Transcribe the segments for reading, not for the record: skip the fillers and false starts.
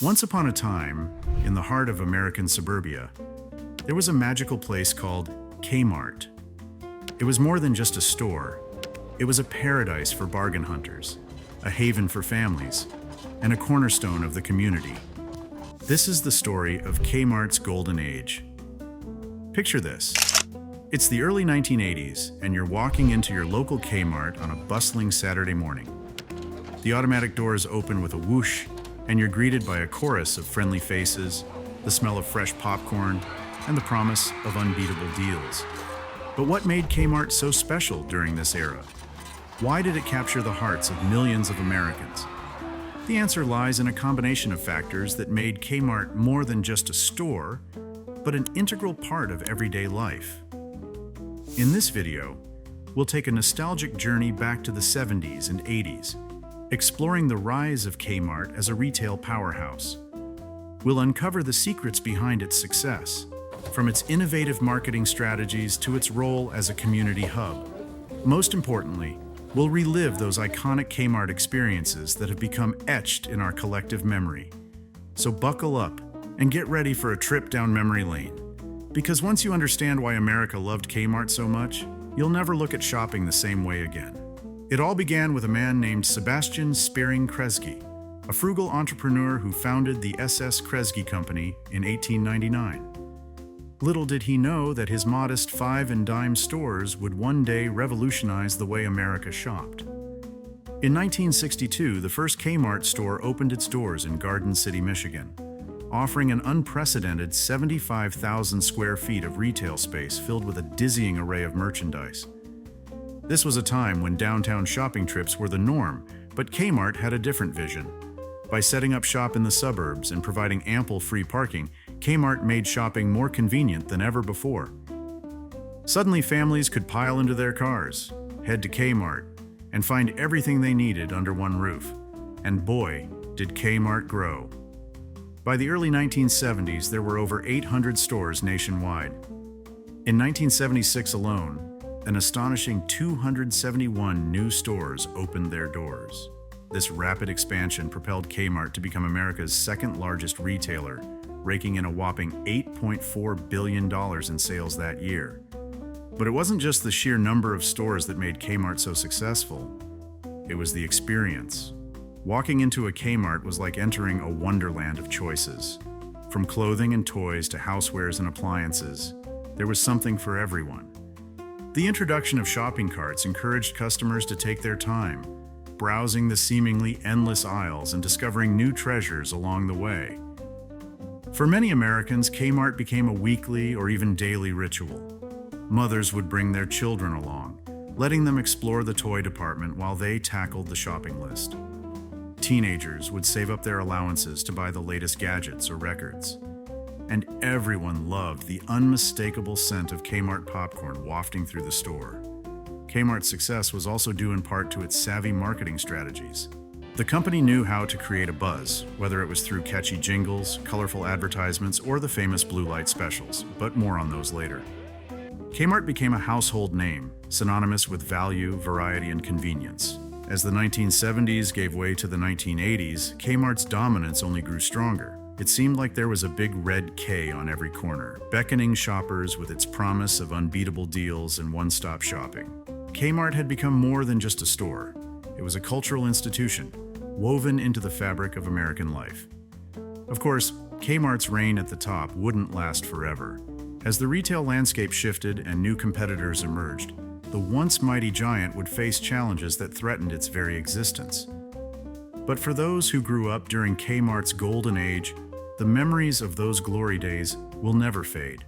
Once upon a time, in the heart of American suburbia, there was a magical place called Kmart. It was more than just a store. It was a paradise for bargain hunters, a haven for families, and a cornerstone of the community. This is the story of Kmart's golden age. Picture this. It's the early 1980s, and you're walking into your local Kmart on a bustling Saturday morning. The automatic doors open with a whoosh, and you're greeted by a chorus of friendly faces, the smell of fresh popcorn, and the promise of unbeatable deals. But what made Kmart so special during this era? Why did it capture the hearts of millions of Americans? The answer lies in a combination of factors that made Kmart more than just a store, but an integral part of everyday life. In this video, we'll take a nostalgic journey back to the 70s and 80s, exploring the rise of Kmart as a retail powerhouse. We'll uncover the secrets behind its success, from its innovative marketing strategies to its role as a community hub. Most importantly, we'll relive those iconic Kmart experiences that have become etched in our collective memory. So buckle up and get ready for a trip down memory lane. Because once you understand why America loved Kmart so much, you'll never look at shopping the same way again. It all began with a man named Sebastian Spearing Kresge, a frugal entrepreneur who founded the SS Kresge Company in 1899. Little did he know that his modest 5 and dime stores would one day revolutionize the way America shopped. In 1962, the first Kmart store opened its doors in Garden City, Michigan, offering an unprecedented 75,000 square feet of retail space filled with a dizzying array of merchandise. This was a time when downtown shopping trips were the norm, but Kmart had a different vision. By setting up shop in the suburbs and providing ample free parking, Kmart made shopping more convenient than ever before. Suddenly, families could pile into their cars, head to Kmart, and find everything they needed under one roof. And boy, did Kmart grow. By the early 1970s, there were over 800 stores nationwide. In 1976 alone, an astonishing 271 new stores opened their doors. This rapid expansion propelled Kmart to become America's second largest retailer, raking in a whopping $8.4 billion in sales that year. But it wasn't just the sheer number of stores that made Kmart so successful. It was the experience. Walking into a Kmart was like entering a wonderland of choices. From clothing and toys to housewares and appliances, there was something for everyone. The introduction of shopping carts encouraged customers to take their time, browsing the seemingly endless aisles and discovering new treasures along the way. For many Americans, Kmart became a weekly or even daily ritual. Mothers would bring their children along, letting them explore the toy department while they tackled the shopping list. Teenagers would save up their allowances to buy the latest gadgets or records. And everyone loved the unmistakable scent of Kmart popcorn wafting through the store. Kmart's success was also due in part to its savvy marketing strategies. The company knew how to create a buzz, whether it was through catchy jingles, colorful advertisements, or the famous blue light specials, but more on those later. Kmart became a household name, synonymous with value, variety, and convenience. As the 1970s gave way to the 1980s, Kmart's dominance only grew stronger. It seemed like there was a big red K on every corner, beckoning shoppers with its promise of unbeatable deals and one-stop shopping. Kmart had become more than just a store. It was a cultural institution, woven into the fabric of American life. Of course, Kmart's reign at the top wouldn't last forever. As the retail landscape shifted and new competitors emerged, the once mighty giant would face challenges that threatened its very existence. But for those who grew up during Kmart's golden age, the memories of those glory days will never fade.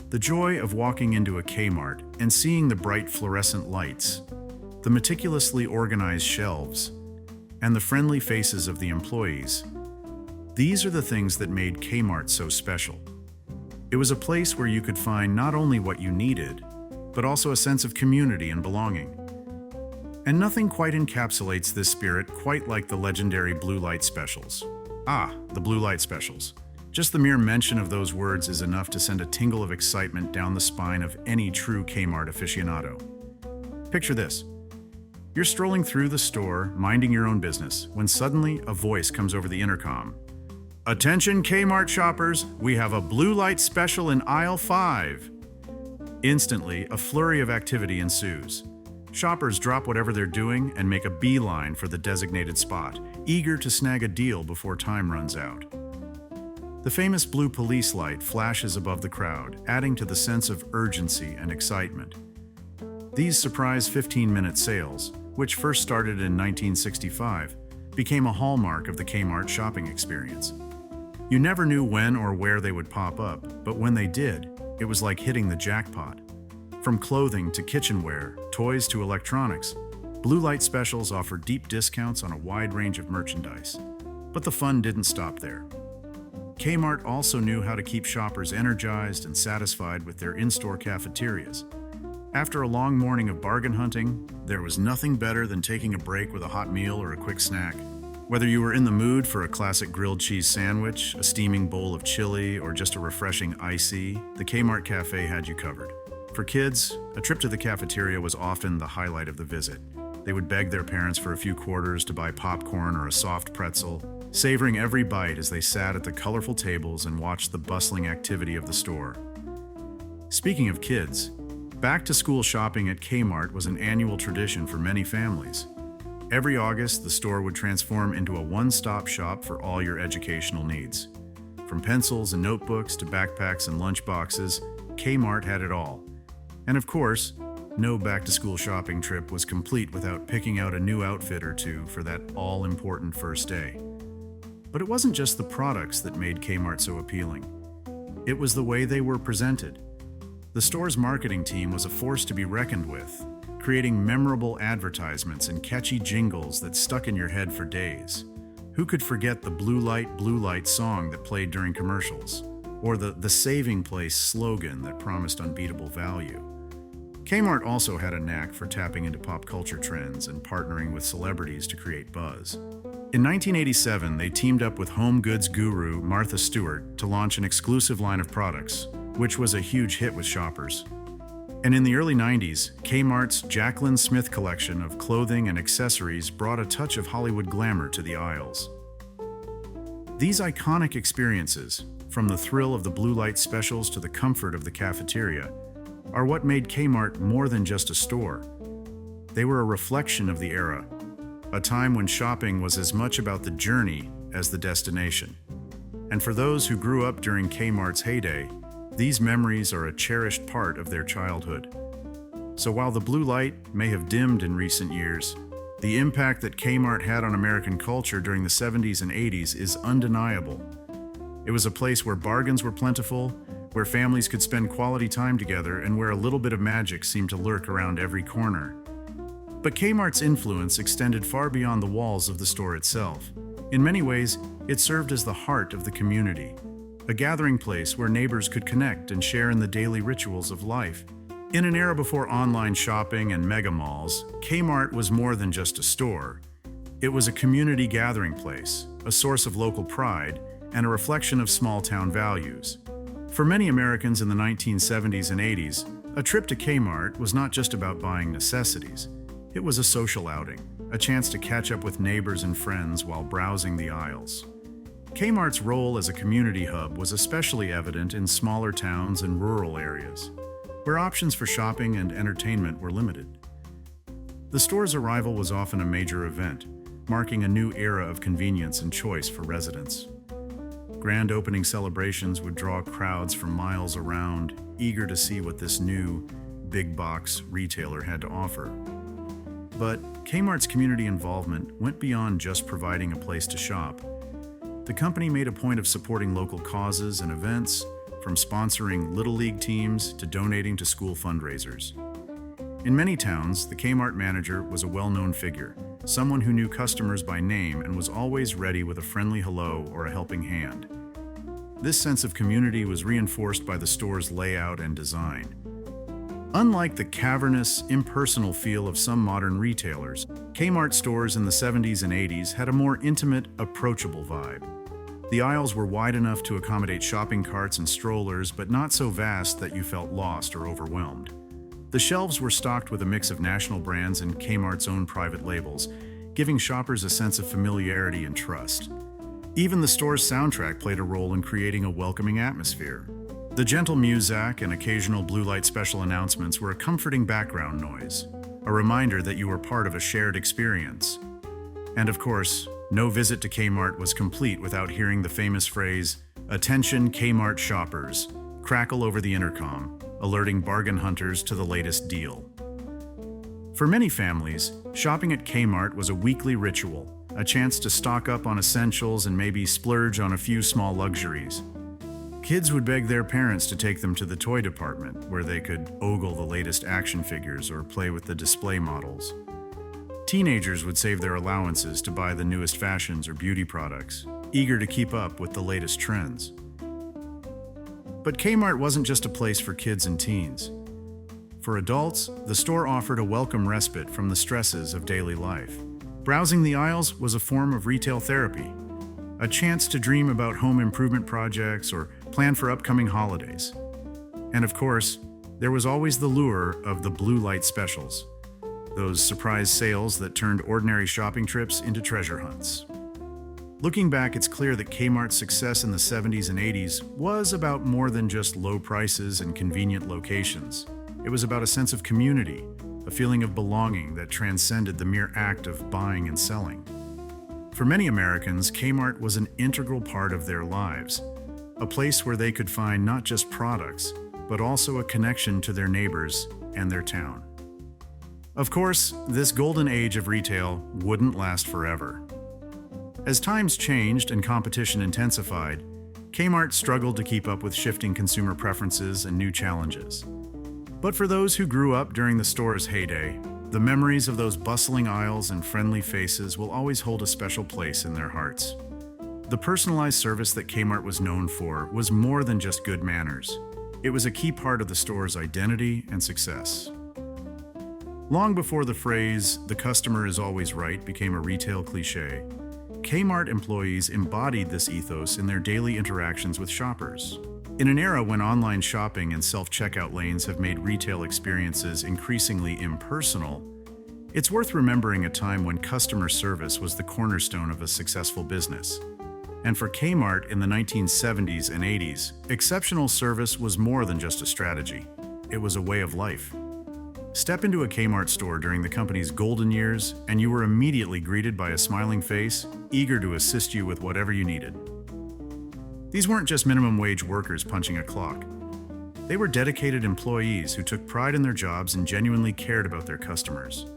The joy of walking into a Kmart and seeing the bright fluorescent lights, the meticulously organized shelves, and the friendly faces of the employees, these are the things that made Kmart so special. It was a place where you could find not only what you needed, but also a sense of community and belonging. And nothing quite encapsulates this spirit quite like the legendary blue light specials. The blue light specials. Just the mere mention of those words is enough to send a tingle of excitement down the spine of any true Kmart aficionado. Picture this. You're strolling through the store, minding your own business, when suddenly a voice comes over the intercom. Attention Kmart shoppers, we have a blue light special in aisle 5. Instantly, a flurry of activity ensues. Shoppers drop whatever they're doing and make a beeline for the designated spot, eager to snag a deal before time runs out. The famous blue police light flashes above the crowd, adding to the sense of urgency and excitement. These surprise 15-minute sales, which first started in 1965, became a hallmark of the Kmart shopping experience. You never knew when or where they would pop up, but when they did, it was like hitting the jackpot. From clothing to kitchenware, toys to electronics, blue light specials offered deep discounts on a wide range of merchandise. But the fun didn't stop there. Kmart also knew how to keep shoppers energized and satisfied with their in-store cafeterias. After a long morning of bargain hunting, there was nothing better than taking a break with a hot meal or a quick snack. Whether you were in the mood for a classic grilled cheese sandwich, a steaming bowl of chili, or just a refreshing icy, the Kmart Cafe had you covered. For kids, a trip to the cafeteria was often the highlight of the visit. They would beg their parents for a few quarters to buy popcorn or a soft pretzel, savoring every bite as they sat at the colorful tables and watched the bustling activity of the store. Speaking of kids, back-to-school shopping at Kmart was an annual tradition for many families. Every August, the store would transform into a one-stop shop for all your educational needs. From pencils and notebooks to backpacks and lunchboxes, Kmart had it all. And of course, no back-to-school shopping trip was complete without picking out a new outfit or two for that all-important first day. But it wasn't just the products that made Kmart so appealing. It was the way they were presented. The store's marketing team was a force to be reckoned with, creating memorable advertisements and catchy jingles that stuck in your head for days. Who could forget the blue light song that played during commercials? Or the Saving Place slogan that promised unbeatable value? Kmart also had a knack for tapping into pop culture trends and partnering with celebrities to create buzz. In 1987, they teamed up with home goods guru Martha Stewart to launch an exclusive line of products, which was a huge hit with shoppers. And in the early 90s, Kmart's Jaclyn Smith collection of clothing and accessories brought a touch of Hollywood glamour to the aisles. These iconic experiences, from the thrill of the blue light specials to the comfort of the cafeteria, are what made Kmart more than just a store. They were a reflection of the era, a time when shopping was as much about the journey as the destination. And for those who grew up during Kmart's heyday, these memories are a cherished part of their childhood. So while the blue light may have dimmed in recent years, the impact that Kmart had on American culture during the 70s and 80s is undeniable. It was a place where bargains were plentiful, where families could spend quality time together, and where a little bit of magic seemed to lurk around every corner. But Kmart's influence extended far beyond the walls of the store itself. In many ways, it served as the heart of the community, a gathering place where neighbors could connect and share in the daily rituals of life. In an era before online shopping and mega malls, Kmart was more than just a store. It was a community gathering place, a source of local pride, and a reflection of small-town values. For many Americans in the 1970s and 80s, a trip to Kmart was not just about buying necessities. It was a social outing, a chance to catch up with neighbors and friends while browsing the aisles. Kmart's role as a community hub was especially evident in smaller towns and rural areas, where options for shopping and entertainment were limited. The store's arrival was often a major event, marking a new era of convenience and choice for residents. Grand opening celebrations would draw crowds from miles around, eager to see what this new, big-box retailer had to offer. But Kmart's community involvement went beyond just providing a place to shop. The company made a point of supporting local causes and events, from sponsoring Little League teams to donating to school fundraisers. In many towns, the Kmart manager was a well-known figure, someone who knew customers by name and was always ready with a friendly hello or a helping hand. This sense of community was reinforced by the store's layout and design. Unlike the cavernous, impersonal feel of some modern retailers, Kmart stores in the 70s and 80s had a more intimate, approachable vibe. The aisles were wide enough to accommodate shopping carts and strollers, but not so vast that you felt lost or overwhelmed. The shelves were stocked with a mix of national brands and Kmart's own private labels, giving shoppers a sense of familiarity and trust. Even the store's soundtrack played a role in creating a welcoming atmosphere. The gentle muzak and occasional blue light special announcements were a comforting background noise, a reminder that you were part of a shared experience. And of course, no visit to Kmart was complete without hearing the famous phrase, "Attention Kmart shoppers," crackle over the intercom, alerting bargain hunters to the latest deal. For many families, shopping at Kmart was a weekly ritual, a chance to stock up on essentials and maybe splurge on a few small luxuries. Kids would beg their parents to take them to the toy department, where they could ogle the latest action figures or play with the display models. Teenagers would save their allowances to buy the newest fashions or beauty products, eager to keep up with the latest trends. But Kmart wasn't just a place for kids and teens. For adults, the store offered a welcome respite from the stresses of daily life. Browsing the aisles was a form of retail therapy, a chance to dream about home improvement projects or plan for upcoming holidays. And of course, there was always the lure of the blue light specials, those surprise sales that turned ordinary shopping trips into treasure hunts. Looking back, it's clear that Kmart's success in the 70s and 80s was about more than just low prices and convenient locations. It was about a sense of community, a feeling of belonging that transcended the mere act of buying and selling. For many Americans, Kmart was an integral part of their lives, a place where they could find not just products, but also a connection to their neighbors and their town. Of course, this golden age of retail wouldn't last forever. As times changed and competition intensified, Kmart struggled to keep up with shifting consumer preferences and new challenges. But for those who grew up during the store's heyday, the memories of those bustling aisles and friendly faces will always hold a special place in their hearts. The personalized service that Kmart was known for was more than just good manners. It was a key part of the store's identity and success. Long before the phrase, "the customer is always right," became a retail cliché, Kmart employees embodied this ethos in their daily interactions with shoppers. In an era when online shopping and self-checkout lanes have made retail experiences increasingly impersonal, it's worth remembering a time when customer service was the cornerstone of a successful business. And for Kmart in the 1970s and 80s, exceptional service was more than just a strategy. It was a way of life. Step into a Kmart store during the company's golden years, and you were immediately greeted by a smiling face, eager to assist you with whatever you needed. These weren't just minimum wage workers punching a clock. They were dedicated employees who took pride in their jobs and genuinely cared about their customers.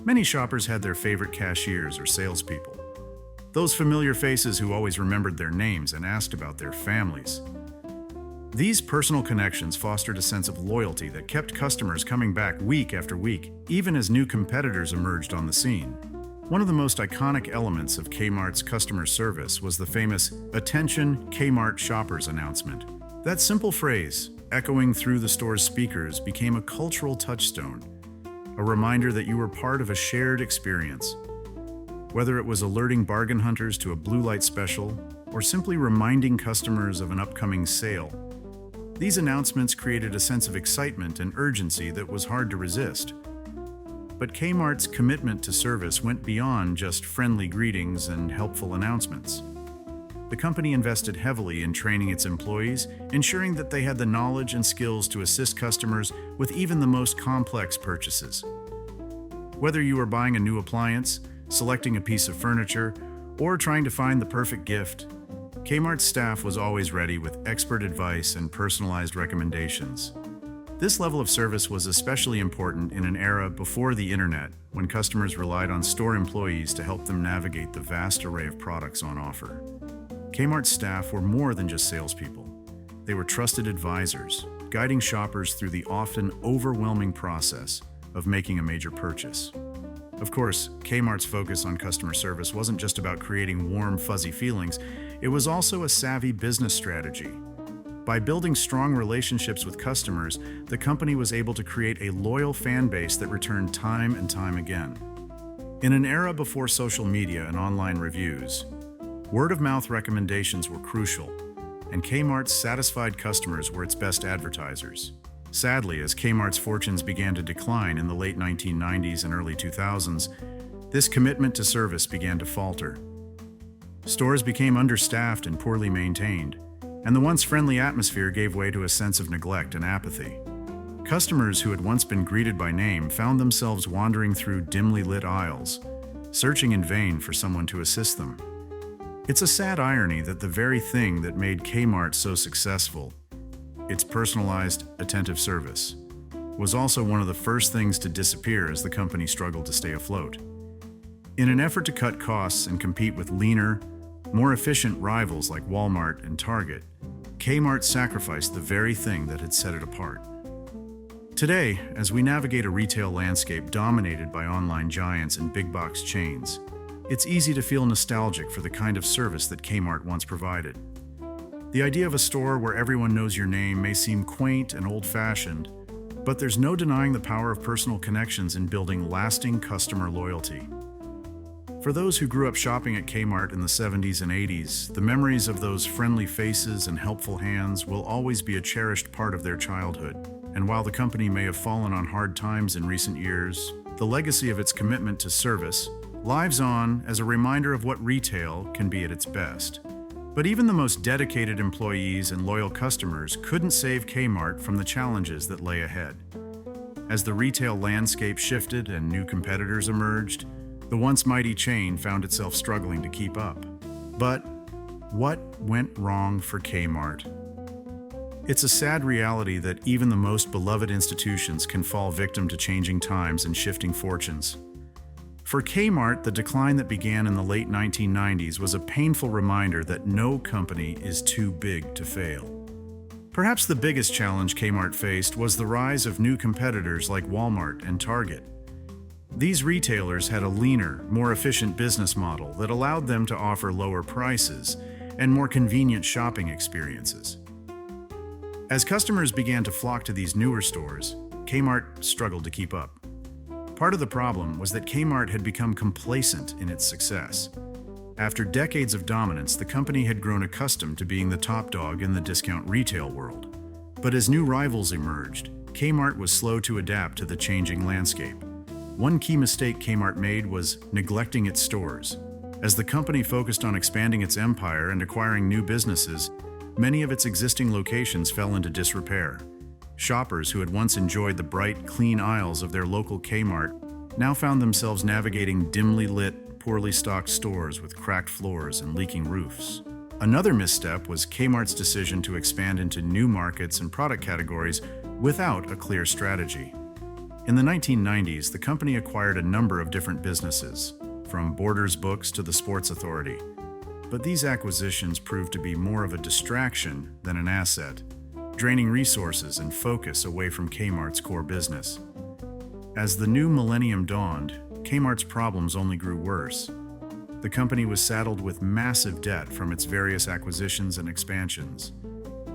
Many shoppers had their favorite cashiers or salespeople, those familiar faces who always remembered their names and asked about their families. These personal connections fostered a sense of loyalty that kept customers coming back week after week, even as new competitors emerged on the scene. One of the most iconic elements of Kmart's customer service was the famous "Attention Kmart shoppers" announcement. That simple phrase, echoing through the store's speakers, became a cultural touchstone, a reminder that you were part of a shared experience. Whether it was alerting bargain hunters to a blue light special or simply reminding customers of an upcoming sale, these announcements created a sense of excitement and urgency that was hard to resist. But Kmart's commitment to service went beyond just friendly greetings and helpful announcements. The company invested heavily in training its employees, ensuring that they had the knowledge and skills to assist customers with even the most complex purchases. Whether you were buying a new appliance, selecting a piece of furniture, or trying to find the perfect gift, Kmart's staff was always ready with expert advice and personalized recommendations. This level of service was especially important in an era before the internet, when customers relied on store employees to help them navigate the vast array of products on offer. Kmart's staff were more than just salespeople. They were trusted advisors, guiding shoppers through the often overwhelming process of making a major purchase. Of course, Kmart's focus on customer service wasn't just about creating warm, fuzzy feelings. It was also a savvy business strategy. By building strong relationships with customers, the company was able to create a loyal fan base that returned time and time again. In an era before social media and online reviews, word-of-mouth recommendations were crucial, and Kmart's satisfied customers were its best advertisers. Sadly, as Kmart's fortunes began to decline in the late 1990s and early 2000s, this commitment to service began to falter. Stores became understaffed and poorly maintained, and the once friendly atmosphere gave way to a sense of neglect and apathy. Customers who had once been greeted by name found themselves wandering through dimly lit aisles, searching in vain for someone to assist them. It's a sad irony that the very thing that made Kmart so successful, its personalized, attentive service, was also one of the first things to disappear as the company struggled to stay afloat. In an effort to cut costs and compete with leaner, more efficient rivals like Walmart and Target, Kmart sacrificed the very thing that had set it apart. Today, as we navigate a retail landscape dominated by online giants and big box chains, it's easy to feel nostalgic for the kind of service that Kmart once provided. The idea of a store where everyone knows your name may seem quaint and old-fashioned, but there's no denying the power of personal connections in building lasting customer loyalty. For those who grew up shopping at Kmart in the 70s and 80s, the memories of those friendly faces and helpful hands will always be a cherished part of their childhood. And while the company may have fallen on hard times in recent years, the legacy of its commitment to service lives on as a reminder of what retail can be at its best. But even the most dedicated employees and loyal customers couldn't save Kmart from the challenges that lay ahead. As the retail landscape shifted and new competitors emerged, the once mighty chain found itself struggling to keep up. But what went wrong for Kmart? It's a sad reality that even the most beloved institutions can fall victim to changing times and shifting fortunes. For Kmart, the decline that began in the late 1990s was a painful reminder that no company is too big to fail. Perhaps the biggest challenge Kmart faced was the rise of new competitors like Walmart and Target. These retailers had a leaner, more efficient business model that allowed them to offer lower prices and more convenient shopping experiences. As customers began to flock to these newer stores, Kmart struggled to keep up. Part of the problem was that Kmart had become complacent in its success. After decades of dominance, the company had grown accustomed to being the top dog in the discount retail world. But as new rivals emerged, Kmart was slow to adapt to the changing landscape. One key mistake Kmart made was neglecting its stores. As the company focused on expanding its empire and acquiring new businesses, many of its existing locations fell into disrepair. Shoppers who had once enjoyed the bright, clean aisles of their local Kmart now found themselves navigating dimly lit, poorly stocked stores with cracked floors and leaking roofs. Another misstep was Kmart's decision to expand into new markets and product categories without a clear strategy. In the 1990s, the company acquired a number of different businesses, from Borders Books to the Sports Authority. But these acquisitions proved to be more of a distraction than an asset, draining resources and focus away from Kmart's core business. As the new millennium dawned, Kmart's problems only grew worse. The company was saddled with massive debt from its various acquisitions and expansions,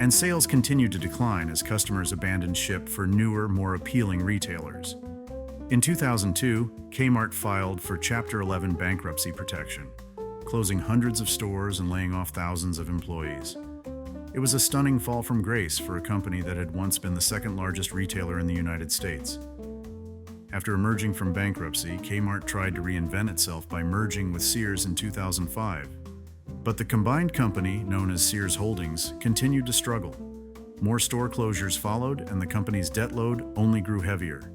and sales continued to decline as customers abandoned ship for newer, more appealing retailers. In 2002, Kmart filed for Chapter 11 bankruptcy protection, closing hundreds of stores and laying off thousands of employees. It was a stunning fall from grace for a company that had once been the second largest retailer in the United States. After emerging from bankruptcy, Kmart tried to reinvent itself by merging with Sears in 2005. But the combined company, known as Sears Holdings, continued to struggle. More store closures followed, and the company's debt load only grew heavier.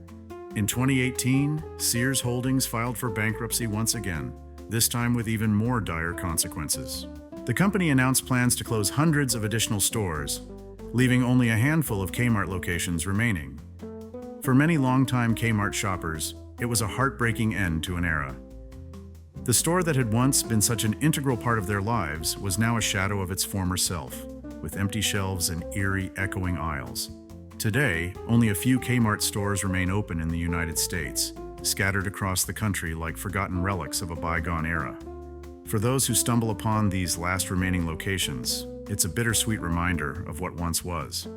In 2018, Sears Holdings filed for bankruptcy once again, this time with even more dire consequences. The company announced plans to close hundreds of additional stores, leaving only a handful of Kmart locations remaining. For many longtime Kmart shoppers, it was a heartbreaking end to an era. The store that had once been such an integral part of their lives was now a shadow of its former self, with empty shelves and eerie, echoing aisles. Today, only a few Kmart stores remain open in the United States, scattered across the country like forgotten relics of a bygone era. For those who stumble upon these last remaining locations, it's a bittersweet reminder of what once was.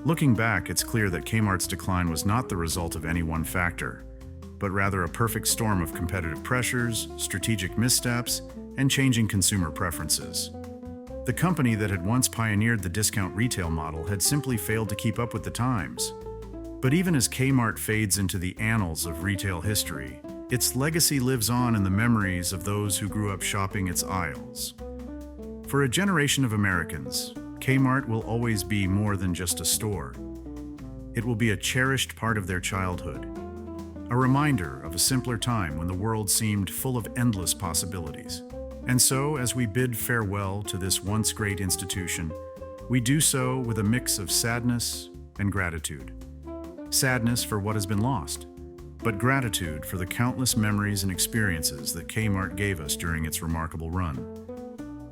Looking back, it's clear that Kmart's decline was not the result of any one factor, but rather a perfect storm of competitive pressures, strategic missteps, and changing consumer preferences. The company that had once pioneered the discount retail model had simply failed to keep up with the times. But even as Kmart fades into the annals of retail history, its legacy lives on in the memories of those who grew up shopping its aisles. For a generation of Americans, Kmart will always be more than just a store. It will be a cherished part of their childhood, a reminder of a simpler time when the world seemed full of endless possibilities. And so, as we bid farewell to this once great institution, we do so with a mix of sadness and gratitude. Sadness for what has been lost, but gratitude for the countless memories and experiences that Kmart gave us during its remarkable run.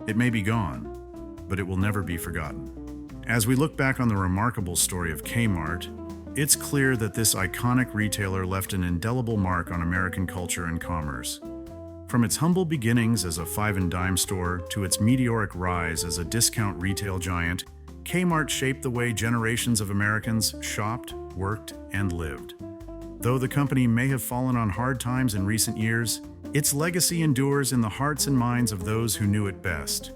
It may be gone, but it will never be forgotten. As we look back on the remarkable story of Kmart, it's clear that this iconic retailer left an indelible mark on American culture and commerce. From its humble beginnings as a five-and-dime store to its meteoric rise as a discount retail giant, Kmart shaped the way generations of Americans shopped, worked, and lived. Though the company may have fallen on hard times in recent years, its legacy endures in the hearts and minds of those who knew it best.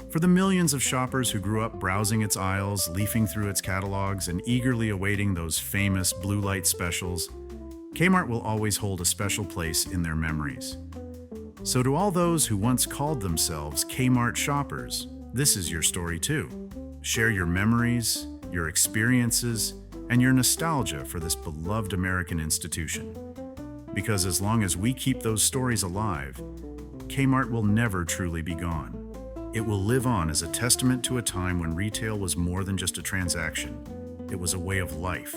For the millions of shoppers who grew up browsing its aisles, leafing through its catalogs, and eagerly awaiting those famous blue light specials, Kmart will always hold a special place in their memories. So to all those who once called themselves Kmart shoppers, this is your story too. Share your memories, your experiences, and your nostalgia for this beloved American institution. Because as long as we keep those stories alive, Kmart will never truly be gone. It will live on as a testament to a time when retail was more than just a transaction. It was a way of life.